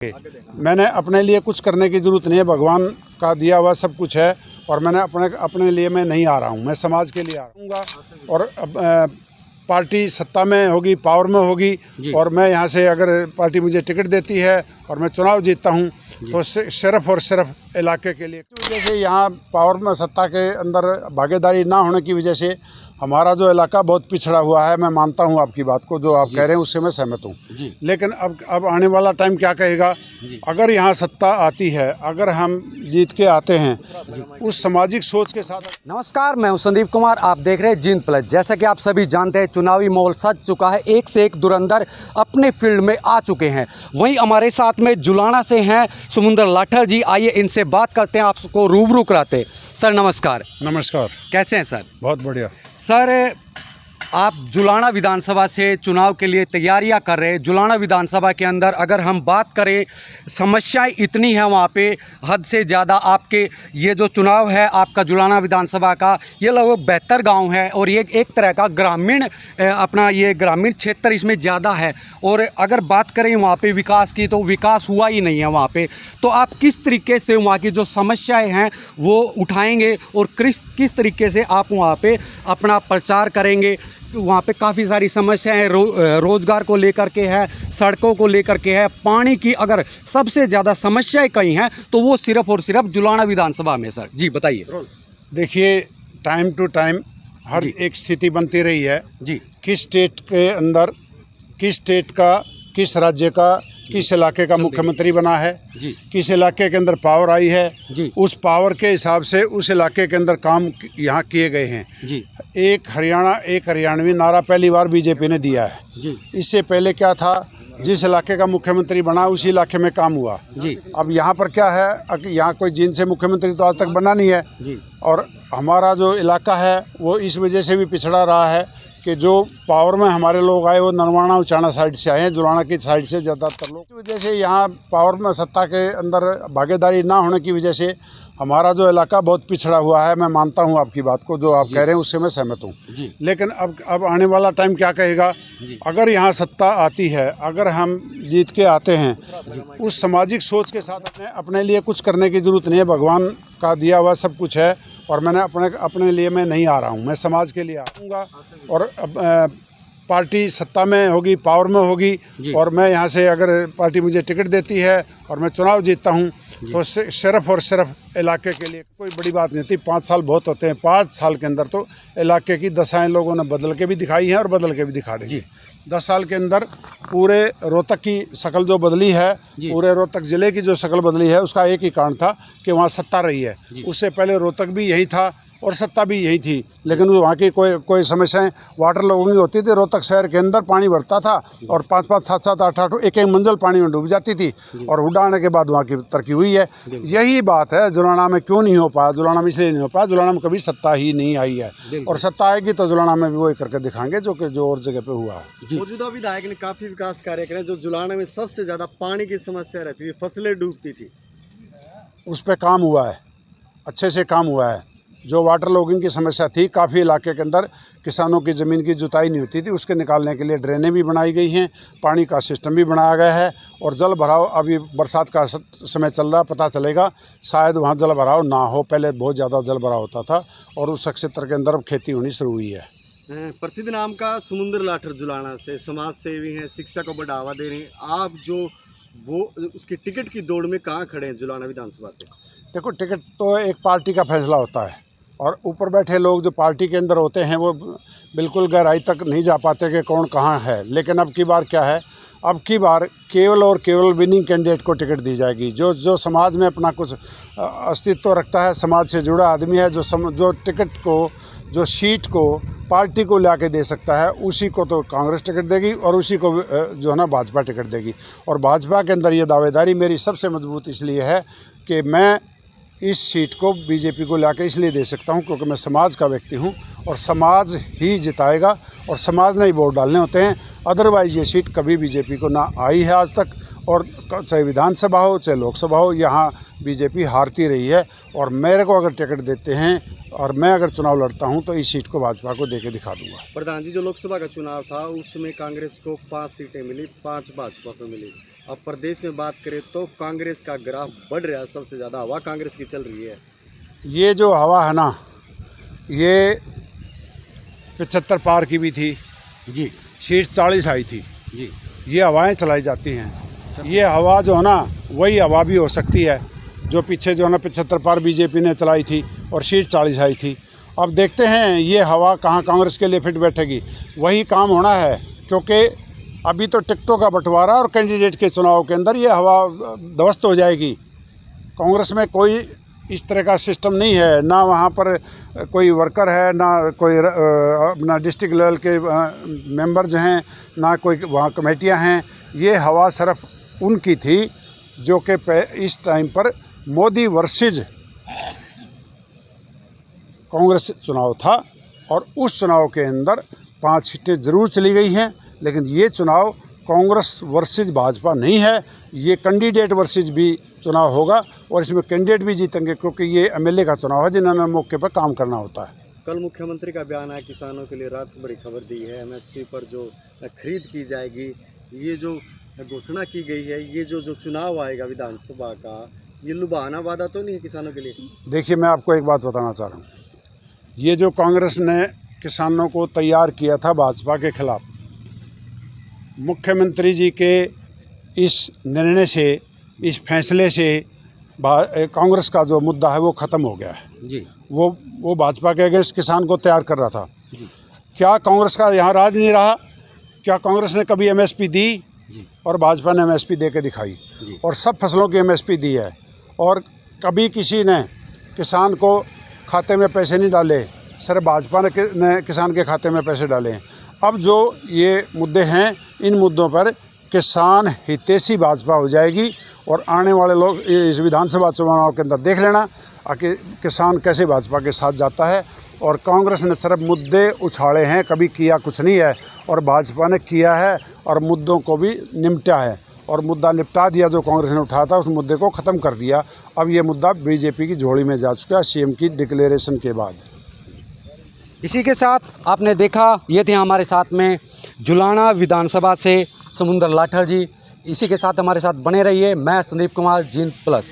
मैंने अपने लिए कुछ करने की ज़रूरत नहीं है, भगवान का दिया हुआ सब कुछ है। और मैंने अपने लिए मैं नहीं आ रहा हूँ, मैं समाज के लिए आ रहा हूँ। और पार्टी सत्ता में होगी, पावर में होगी, और मैं यहाँ से अगर पार्टी मुझे टिकट देती है और मैं चुनाव जीतता हूँ तो सिर्फ और सिर्फ इलाके के लिए। जैसे यहाँ पावर में सत्ता के अंदर भागीदारी ना होने की वजह से हमारा जो इलाका बहुत पिछड़ा हुआ है। मैं मानता हूँ आपकी बात को, जो आप कह रहे हैं उससे मैं सहमत हूँ। लेकिन अब आने वाला टाइम क्या कहेगा। अगर यहाँ सत्ता आती है, अगर हम जीत के आते हैं उस सामाजिक सोच के साथ। नमस्कार, मैं हूं संदीप कुमार, आप देख रहे हैं जिंद प्लस। जैसा कि आप सभी जानते हैं, चुनावी माहौल सज चुका है, एक से एक धुरंधर अपने फील्ड में आ चुके हैं। वहीं हमारे साथ में जुलाना से हैं समुंदर लाठर जी। आइए इनसे बात करते हैं, आपको रूबरू कराते हैं। सर नमस्कार। नमस्कार। कैसे हैं सर? बहुत बढ़िया। सर, आप जुलाना विधानसभा से चुनाव के लिए तैयारियां कर रहे हैं। जुलाना विधानसभा के अंदर अगर हम बात करें, समस्याएं इतनी हैं वहाँ पे, हद से ज़्यादा। आपके ये जो चुनाव है आपका जुलाना विधानसभा का, ये लगभग 72 गांव है और ये एक तरह का ग्रामीण अपना ये ग्रामीण क्षेत्र इसमें ज़्यादा है। और अगर बात करें वहाँ पे विकास की, तो विकास हुआ ही नहीं है वहाँ पे। तो आप किस तरीके से वहाँ की जो समस्याएँ हैं वो उठाएँगे और किस तरीके से आप वहाँ पर अपना प्रचार करेंगे? वहाँ पे काफ़ी सारी समस्याएं रोज़गार को लेकर के है, सड़कों को लेकर के है, पानी की अगर सबसे ज़्यादा समस्याएं कहीं हैं तो वो सिर्फ और सिर्फ जुलाना विधानसभा में। सर जी बताइए। देखिए, टाइम टू टाइम हर एक स्थिति बनती रही है जी। किस स्टेट के अंदर, किस स्टेट का, किस राज्य का, किस इलाके का मुख्यमंत्री बना है जी, किस इलाके के अंदर पावर आई है जी, उस पावर के हिसाब से उस इलाके के अंदर काम यहाँ किए गए हैं जी, एक हरियाणा एक हरियाणवी नारा पहली बार बीजेपी ने दिया है जी, इससे पहले क्या था, जिस इलाके का मुख्यमंत्री बना उसी इलाके में काम हुआ जी। अब यहाँ पर क्या है, यहाँ कोई जींद से मुख्यमंत्री तो आज तक बना नहीं है जी। और हमारा जो इलाका है वो इस वजह से भी पिछड़ा रहा है कि जो पावर में हमारे लोग आए वो नरवाना उचाना साइड से आए हैं, जुलाना की साइड से ज़्यादातर लोग। इस वजह से यहाँ पावर में सत्ता के अंदर भागीदारी ना होने की वजह से हमारा जो इलाका बहुत पिछड़ा हुआ है। मैं मानता हूँ आपकी बात को, जो आप कह रहे हैं उससे मैं सहमत हूँ। लेकिन अब आने वाला टाइम क्या कहेगा। अगर यहाँ सत्ता आती है, अगर हम जीत के आते हैं उस सामाजिक सोच के साथ अपने लिए कुछ करने की ज़रूरत नहीं है, भगवान का दिया हुआ सब कुछ है। और मैंने अपने लिए मैं नहीं आ रहा हूँ, मैं समाज के लिए आऊँगा। और पार्टी सत्ता में होगी, पावर में होगी, और मैं यहाँ से अगर पार्टी मुझे टिकट देती है और मैं चुनाव जीतता हूँ तो सिर्फ और सिर्फ इलाके के लिए। कोई बड़ी बात नहीं होती, 5 साल बहुत होते हैं। 5 साल के अंदर तो इलाके की दशाएं लोगों ने बदल के भी दिखाई हैं और बदल के भी दिखा देंगे। 10 साल के अंदर पूरे रोहतक की शक्ल जो बदली है, पूरे रोहतक ज़िले की जो शक्ल बदली है, उसका एक ही कारण था कि वहाँ सत्ता रही है। उससे पहले रोहतक भी यही था और सत्ता भी यही थी, लेकिन वहाँ की कोई समस्याएं वाटर लोगों की होती थी। रोहतक शहर के अंदर पानी भरता था और 5-5, 7-7, 8-8 एक मंजिल पानी में डूब जाती थी और हुड्डा आने के बाद वहाँ की तरक्की हुई है। यही बात है, जुलाना में क्यों नहीं हो पाया। जुलाना में इसलिए नहीं हो पाया, जुलाना में कभी सत्ता ही नहीं आई है और सत्ता आएगी तो जुलाना में भी वही करके दिखाएंगे जो और जगह पे हुआ है। मौजूदा विधायक ने काफ़ी विकास कार्य करे। जो जुलाना में सबसे ज़्यादा पानी की समस्या रहती थी, फसलें डूबती थी, उस पर काम हुआ है, अच्छे से काम हुआ है। जो वाटर लॉगिंग की समस्या थी, काफ़ी इलाके के अंदर किसानों की ज़मीन की जुताई नहीं होती थी, उसके निकालने के लिए ड्रेनें भी बनाई गई हैं, पानी का सिस्टम भी बनाया गया है। और जल भराव, अभी बरसात का समय चल रहा, पता चलेगा शायद वहाँ जल भराव ना हो। पहले बहुत ज़्यादा जल भराव होता था और उस क्षेत्र के अंदर अब खेती होनी शुरू हुई है। प्रसिद्ध नाम का समुंदर लाठर जुलाना से समाज सेवी हैं, शिक्षा को बढ़ावा दे रहे हैं। आप जो वो उसकी टिकट की दौड़ में कहाँ खड़े हैं जुलाना विधानसभा से? देखो, टिकट तो एक पार्टी का फैसला होता है और ऊपर बैठे लोग जो पार्टी के अंदर होते हैं वो बिल्कुल गहराई तक नहीं जा पाते कि कौन कहाँ है। लेकिन अब की बार क्या है, अब की बार केवल और केवल विनिंग कैंडिडेट को टिकट दी जाएगी। जो समाज में अपना कुछ अस्तित्व रखता है, समाज से जुड़ा आदमी है, जो टिकट को, जो सीट को पार्टी को ला के दे सकता है, उसी को तो कांग्रेस टिकट देगी और उसी को जो है ना भाजपा टिकट देगी। और भाजपा के अंदर ये दावेदारी मेरी सबसे मजबूत इसलिए है कि मैं इस सीट को बीजेपी को लाके इसलिए दे सकता हूं क्योंकि मैं समाज का व्यक्ति हूं और समाज ही जिताएगा और समाज ने ही वोट डालने होते हैं। अदरवाइज़ ये सीट कभी बीजेपी को ना आई है आज तक, और चाहे विधानसभा हो चाहे लोकसभा हो, यहाँ बीजेपी हारती रही है। और मेरे को अगर टिकट देते हैं और मैं अगर चुनाव लड़ता हूं तो इस सीट को भाजपा को देके दिखा दूंगा। प्रधान जी, जो लोकसभा का चुनाव था उसमें कांग्रेस को 5 सीटें मिली, 5 भाजपा को मिली। अब प्रदेश में बात करें तो कांग्रेस का ग्राफ बढ़ रहा है, सबसे ज़्यादा हवा कांग्रेस की चल रही है। ये जो हवा है ना, ये 75 पार की भी थी जी शीट 40 आई थी। जी ये हवाएं चलाई जाती हैं। ये हवा जो है ना, वही हवा भी हो सकती है जो पीछे जो है ना 75 पार बीजेपी ने चलाई थी और शीट 40 आई थी। अब देखते हैं ये हवा कहाँ कांग्रेस के लिए फिट बैठेगी। वही काम होना है, क्योंकि अभी तो टिकटों का बंटवारा और कैंडिडेट के चुनाव के अंदर ये हवा ध्वस्त हो जाएगी। कांग्रेस में कोई इस तरह का सिस्टम नहीं है, ना वहाँ पर कोई वर्कर है, ना कोई अपना डिस्ट्रिक्ट लेवल के मेंबर्स हैं, ना कोई वहाँ कमेटियाँ हैं। ये हवा सिर्फ उनकी थी जो कि इस टाइम पर मोदी वर्सेज कांग्रेस चुनाव था, और उस चुनाव के अंदर 5 सीटें ज़रूर चली गई हैं। लेकिन ये चुनाव कांग्रेस वर्सेज भाजपा नहीं है, ये कैंडिडेट वर्सेज भी चुनाव होगा, और इसमें कैंडिडेट भी जीतेंगे, क्योंकि ये एमएलए का चुनाव है जिन्होंने मौके पर काम करना होता है। कल मुख्यमंत्री का बयान आया, किसानों के लिए रात को बड़ी खबर दी है, एमएसपी पर जो खरीद की जाएगी, ये जो घोषणा की गई है, ये जो चुनाव आएगा विधानसभा का, ये लुभावना वादा तो नहीं है किसानों के लिए? देखिए, मैं आपको एक बात बताना चाह रहा हूँ। ये जो कांग्रेस ने किसानों को तैयार किया था भाजपा के खिलाफ, मुख्यमंत्री जी के इस निर्णय से, इस फैसले से कांग्रेस का जो मुद्दा है वो ख़त्म हो गया है। जी वो भाजपा के अगेंस्ट किसान को तैयार कर रहा था। जी क्या कांग्रेस का यहाँ राज नहीं रहा? क्या कांग्रेस ने कभी एमएसपी दी? जी और भाजपा ने एमएसपी दे के दिखाई, और सब फसलों की एमएसपी दी है, और कभी किसी ने किसान को खाते में पैसे नहीं डाले, सिर्फ भाजपा ने किसान के खाते में पैसे डाले हैं। अब जो ये मुद्दे हैं, इन मुद्दों पर किसान हितैषी भाजपा हो जाएगी, और आने वाले लोग इस विधानसभा चुनाव के अंदर देख लेना कि किसान कैसे भाजपा के साथ जाता है। और कांग्रेस ने सिर्फ मुद्दे उछाले हैं, कभी किया कुछ नहीं है, और भाजपा ने किया है और मुद्दों को भी निपटा है, और मुद्दा निपटा दिया। जो कांग्रेस ने उठाया था उस मुद्दे को ख़त्म कर दिया। अब ये मुद्दा बीजेपी की झोली में जा चुका है सीएम की डिक्लेरेशन के बाद। इसी के साथ आपने देखा, ये थे हमारे साथ में जुलाना विधानसभा से समुंदर लाठर जी। इसी के साथ हमारे साथ बने रहिए। मैं संदीप कुमार, जींद प्लस।